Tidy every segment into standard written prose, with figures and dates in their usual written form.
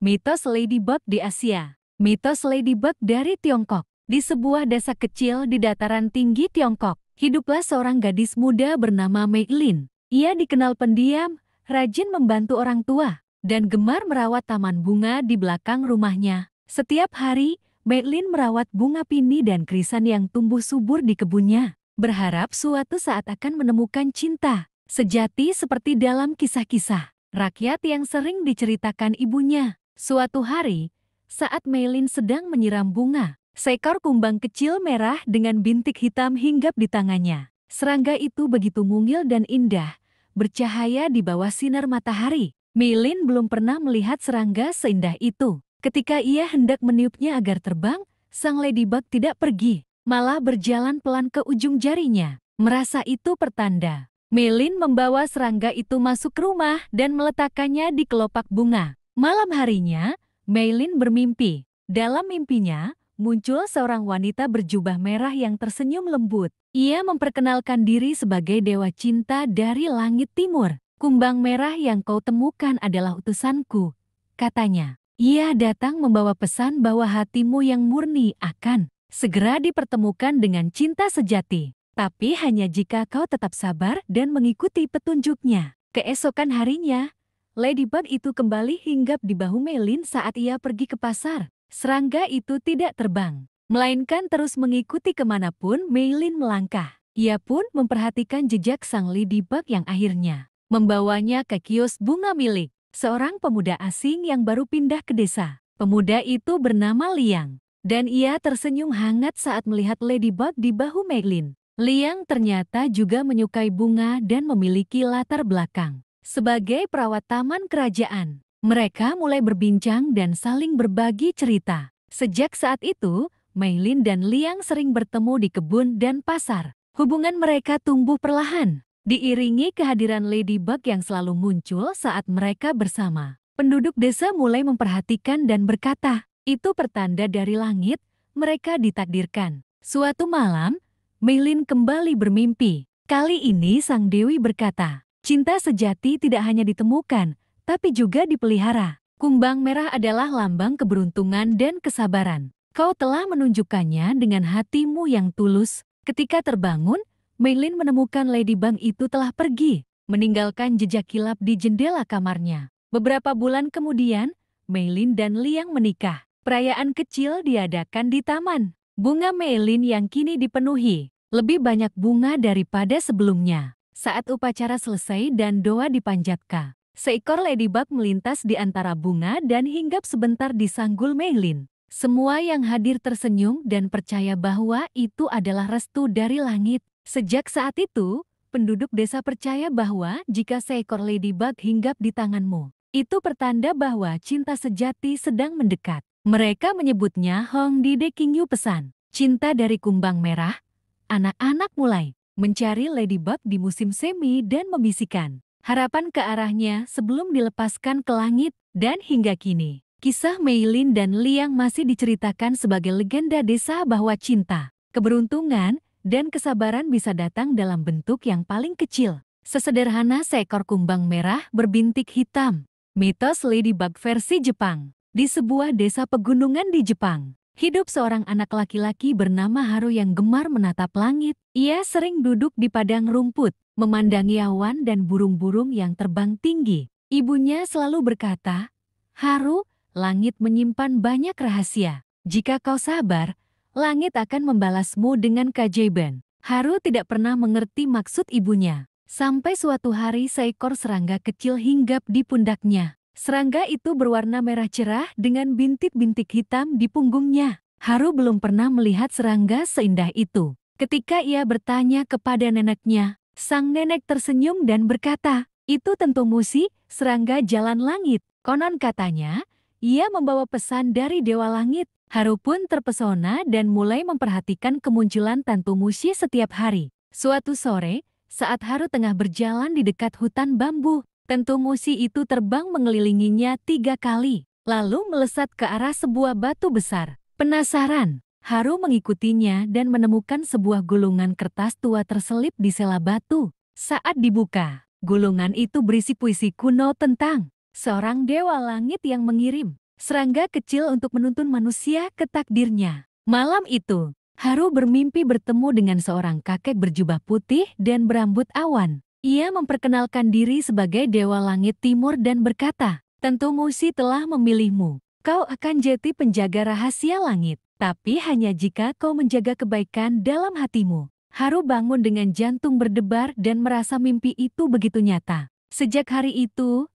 Mitos Ladybug di Asia. Mitos Ladybug dari Tiongkok. Di sebuah desa kecil di dataran tinggi Tiongkok, hiduplah seorang gadis muda bernama Mei Lin. Ia dikenal pendiam, rajin membantu orang tua, dan gemar merawat taman bunga di belakang rumahnya. Setiap hari, Mei Lin merawat bunga pini dan krisan yang tumbuh subur di kebunnya, berharap suatu saat akan menemukan cinta sejati seperti dalam kisah-kisah rakyat yang sering diceritakan ibunya. Suatu hari, saat Mei Lin sedang menyiram bunga, seekor kumbang kecil merah dengan bintik hitam hinggap di tangannya. Serangga itu begitu mungil dan indah, bercahaya di bawah sinar matahari. Mei Lin belum pernah melihat serangga seindah itu. Ketika ia hendak meniupnya agar terbang, sang ladybug tidak pergi, malah berjalan pelan ke ujung jarinya. Merasa itu pertanda, Mei Lin membawa serangga itu masuk ke rumah dan meletakkannya di kelopak bunga. Malam harinya, Mei Lin bermimpi. Dalam mimpinya, muncul seorang wanita berjubah merah yang tersenyum lembut. Ia memperkenalkan diri sebagai dewa cinta dari langit timur. Kumbang merah yang kau temukan adalah utusanku, katanya. Ia datang membawa pesan bahwa hatimu yang murni akan segera dipertemukan dengan cinta sejati. Tapi hanya jika kau tetap sabar dan mengikuti petunjuknya. Keesokan harinya, Ladybug itu kembali hinggap di bahu Mei Lin saat ia pergi ke pasar. Serangga itu tidak terbang, melainkan terus mengikuti kemanapun Mei Lin melangkah. Ia pun memperhatikan jejak sang Ladybug yang akhirnya membawanya ke kios bunga milik seorang pemuda asing yang baru pindah ke desa. Pemuda itu bernama Liang, dan ia tersenyum hangat saat melihat Ladybug di bahu Mei Lin. Liang ternyata juga menyukai bunga dan memiliki latar belakang sebagai perawat taman kerajaan. Mereka mulai berbincang dan saling berbagi cerita. Sejak saat itu, Mei Lin dan Liang sering bertemu di kebun dan pasar. Hubungan mereka tumbuh perlahan, diiringi kehadiran Ladybug yang selalu muncul saat mereka bersama. Penduduk desa mulai memperhatikan dan berkata, itu pertanda dari langit, mereka ditakdirkan. Suatu malam, Mei Lin kembali bermimpi. Kali ini sang dewi berkata, cinta sejati tidak hanya ditemukan, tapi juga dipelihara. Kumbang merah adalah lambang keberuntungan dan kesabaran. Kau telah menunjukkannya dengan hatimu yang tulus. Ketika terbangun, Mei Lin menemukan Ladybug itu telah pergi, meninggalkan jejak kilap di jendela kamarnya. Beberapa bulan kemudian, Mei Lin dan Liang menikah. Perayaan kecil diadakan di taman. Bunga Mei Lin yang kini dipenuhi lebih banyak bunga daripada sebelumnya. Saat upacara selesai dan doa dipanjatkan, seekor ladybug melintas di antara bunga dan hinggap sebentar di sanggul Mei Lin. Semua yang hadir tersenyum dan percaya bahwa itu adalah restu dari langit. Sejak saat itu, penduduk desa percaya bahwa jika seekor ladybug hinggap di tanganmu, itu pertanda bahwa cinta sejati sedang mendekat. Mereka menyebutnya Hong Di De King Yu pesan. Cinta dari kumbang merah. Anak-anak mulai mencari Ladybug di musim semi dan membisikkan harapan ke arahnya sebelum dilepaskan ke langit. Dan hingga kini, kisah Mei Lin dan Liang masih diceritakan sebagai legenda desa bahwa cinta, keberuntungan, dan kesabaran bisa datang dalam bentuk yang paling kecil. Sesederhana seekor kumbang merah berbintik hitam. Mitos Ladybug versi Jepang. Di sebuah desa pegunungan di Jepang, hidup seorang anak laki-laki bernama Haru yang gemar menatap langit. Ia sering duduk di padang rumput, memandangi awan dan burung-burung yang terbang tinggi. Ibunya selalu berkata, Haru, langit menyimpan banyak rahasia. Jika kau sabar, langit akan membalasmu dengan keajaiban. Haru tidak pernah mengerti maksud ibunya. Sampai suatu hari seekor serangga kecil hinggap di pundaknya. Serangga itu berwarna merah cerah dengan bintik-bintik hitam di punggungnya. Haru belum pernah melihat serangga seindah itu. Ketika ia bertanya kepada neneknya, sang nenek tersenyum dan berkata, itu tentu Musi, serangga jalan langit. Konon katanya, ia membawa pesan dari dewa langit. Haru pun terpesona dan mulai memperhatikan kemunculan Tantu Musi setiap hari. Suatu sore, saat Haru tengah berjalan di dekat hutan bambu, Tantu Musi itu terbang mengelilinginya 3 kali, lalu melesat ke arah sebuah batu besar. Penasaran, Haru mengikutinya dan menemukan sebuah gulungan kertas tua terselip di sela batu. Saat dibuka, gulungan itu berisi puisi kuno tentang seorang dewa langit yang mengirim serangga kecil untuk menuntun manusia ke takdirnya. Malam itu, Haru bermimpi bertemu dengan seorang kakek berjubah putih dan berambut awan. Ia memperkenalkan diri sebagai Dewa Langit Timur dan berkata, "Tentu Musi telah memilihmu. Kau akan jadi penjaga rahasia langit, tapi hanya jika kau menjaga kebaikan dalam hatimu." Haru bangun dengan jantung berdebar dan merasa mimpi itu begitu nyata. Sejak hari itu,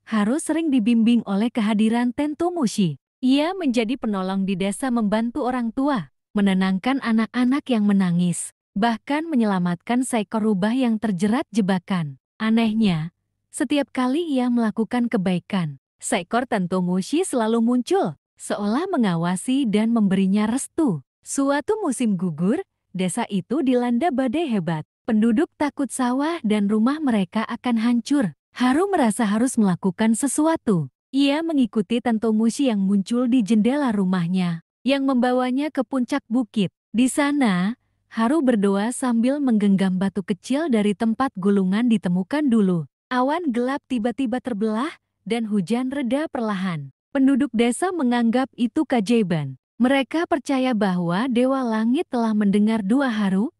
Haru sering dibimbing oleh kehadiran Tento Mushi. Ia menjadi penolong di desa, membantu orang tua, menenangkan anak-anak yang menangis, bahkan menyelamatkan seekor rubah yang terjerat jebakan. Anehnya, setiap kali ia melakukan kebaikan, seekor Tento Mushi selalu muncul, seolah mengawasi dan memberinya restu. Suatu musim gugur, desa itu dilanda badai hebat. Penduduk takut sawah dan rumah mereka akan hancur. Haru merasa harus melakukan sesuatu. Ia mengikuti Tento Mushi yang muncul di jendela rumahnya, yang membawanya ke puncak bukit. Di sana, Haru berdoa sambil menggenggam batu kecil dari tempat gulungan ditemukan dulu. Awan gelap tiba-tiba terbelah, dan hujan reda perlahan. Penduduk desa menganggap itu keajaiban. Mereka percaya bahwa Dewa Langit telah mendengar doa Haru.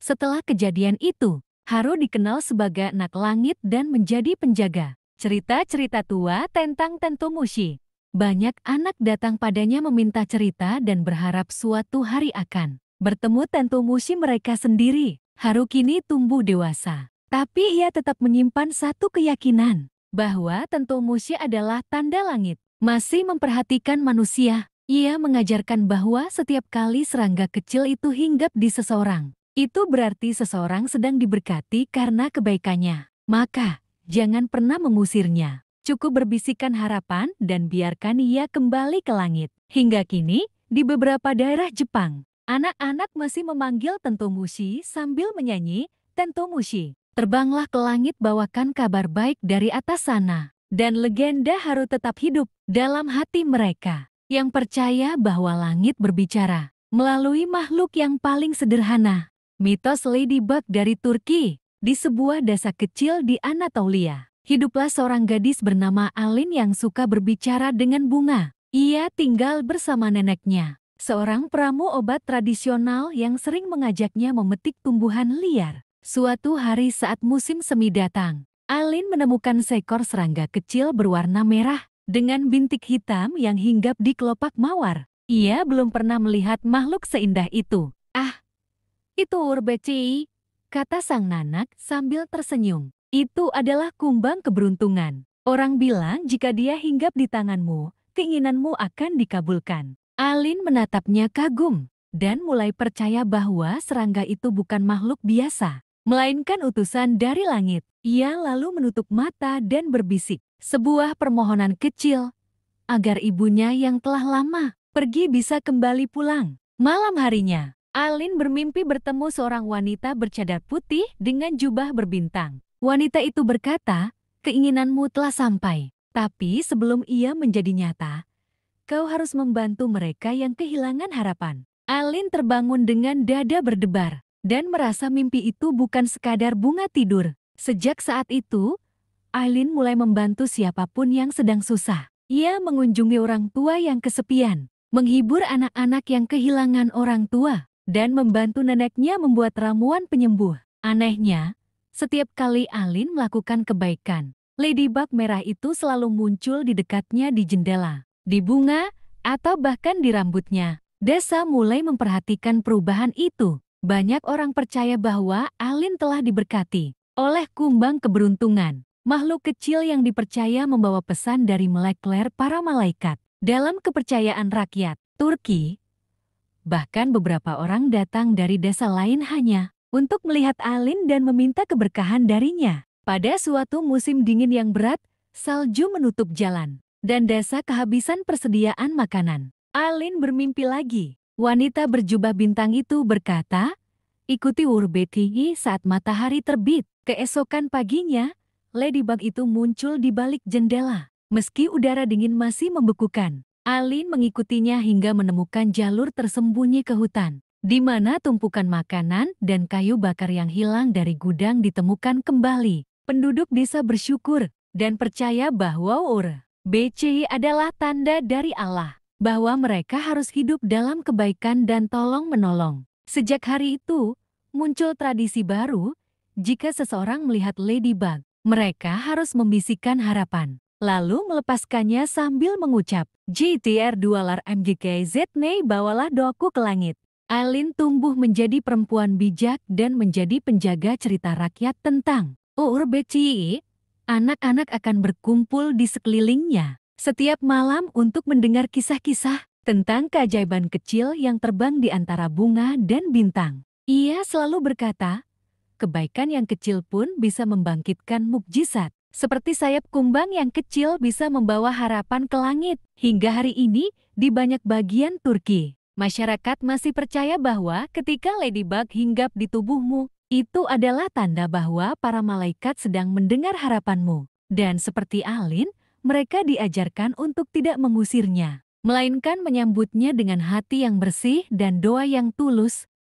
Setelah kejadian itu, Haru dikenal sebagai anak langit dan menjadi penjaga. Cerita-cerita tua tentang Tento Mushi. Banyak anak datang padanya meminta cerita dan berharap suatu hari akan bertemu Tento Mushi mereka sendiri. Haru kini tumbuh dewasa, tapi ia tetap menyimpan satu keyakinan, bahwa Tento Mushi adalah tanda langit, masih memperhatikan manusia. Ia mengajarkan bahwa setiap kali serangga kecil itu hinggap di seseorang, itu berarti seseorang sedang diberkati karena kebaikannya. Maka, jangan pernah mengusirnya. Cukup berbisikkan harapan dan biarkan ia kembali ke langit. Hingga kini, di beberapa daerah Jepang, anak-anak masih memanggil Tento Mushi sambil menyanyi, "Tento Mushi, terbanglah ke langit, bawakan kabar baik dari atas sana." Dan legenda Haru tetap hidup dalam hati mereka yang percaya bahwa langit berbicara melalui makhluk yang paling sederhana. Mitos Ladybug dari Turki. Di sebuah desa kecil di Anatolia, hiduplah seorang gadis bernama Alin yang suka berbicara dengan bunga. Ia tinggal bersama neneknya, seorang peramu obat tradisional yang sering mengajaknya memetik tumbuhan liar. Suatu hari saat musim semi datang, Alin menemukan seekor serangga kecil berwarna merah dengan bintik hitam yang hinggap di kelopak mawar. Ia belum pernah melihat makhluk seindah itu. "Ah, itu urbeci," kata sang nanak sambil tersenyum. "Itu adalah kumbang keberuntungan. Orang bilang jika dia hinggap di tanganmu, keinginanmu akan dikabulkan." Alin menatapnya kagum dan mulai percaya bahwa serangga itu bukan makhluk biasa, melainkan utusan dari langit. Ia lalu menutup mata dan berbisik sebuah permohonan kecil agar ibunya yang telah lama pergi bisa kembali pulang. Malam harinya, Alin bermimpi bertemu seorang wanita bercadar putih dengan jubah berbintang. Wanita itu berkata, "Keinginanmu telah sampai, tapi sebelum ia menjadi nyata, kau harus membantu mereka yang kehilangan harapan." Alin terbangun dengan dada berdebar dan merasa mimpi itu bukan sekadar bunga tidur. Sejak saat itu, Alin mulai membantu siapapun yang sedang susah. Ia mengunjungi orang tua yang kesepian, menghibur anak-anak yang kehilangan orang tua, dan membantu neneknya membuat ramuan penyembuh. Anehnya, setiap kali Alin melakukan kebaikan, Ladybug merah itu selalu muncul di dekatnya di jendela, di bunga, atau bahkan di rambutnya. Desa mulai memperhatikan perubahan itu. Banyak orang percaya bahwa Alin telah diberkati oleh kumbang keberuntungan, makhluk kecil yang dipercaya membawa pesan dari melekler para malaikat. Dalam kepercayaan rakyat Turki, bahkan beberapa orang datang dari desa lain hanya untuk melihat Alin dan meminta keberkahan darinya. Pada suatu musim dingin yang berat, salju menutup jalan, dan desa kehabisan persediaan makanan. Alin bermimpi lagi. Wanita berjubah bintang itu berkata, "Ikuti Urbeti saat matahari terbit." Keesokan paginya, Ladybug itu muncul di balik jendela. Meski udara dingin masih membekukan, Alin mengikutinya hingga menemukan jalur tersembunyi ke hutan, di mana tumpukan makanan dan kayu bakar yang hilang dari gudang ditemukan kembali. Penduduk desa bersyukur dan percaya bahwa BCI adalah tanda dari Allah bahwa mereka harus hidup dalam kebaikan dan tolong-menolong. Sejak hari itu, muncul tradisi baru. Jika seseorang melihat ladybug, mereka harus membisikkan harapan, lalu melepaskannya sambil mengucap, JTR2LAR MGKZ Nei bawalah doaku ke langit. Aileen tumbuh menjadi perempuan bijak dan menjadi penjaga cerita rakyat tentang BCI. Anak-anak akan berkumpul di sekelilingnya setiap malam untuk mendengar kisah-kisah tentang keajaiban kecil yang terbang di antara bunga dan bintang. Ia selalu berkata, kebaikan yang kecil pun bisa membangkitkan mukjizat. Seperti sayap kumbang yang kecil bisa membawa harapan ke langit. Hingga hari ini, di banyak bagian Turki, masyarakat masih percaya bahwa ketika ladybug hinggap di tubuhmu, itu adalah tanda bahwa para malaikat sedang mendengar harapanmu. Dan seperti Aileen, mereka diajarkan untuk tidak mengusirnya, melainkan menyambutnya dengan hati yang bersih dan doa yang tulus.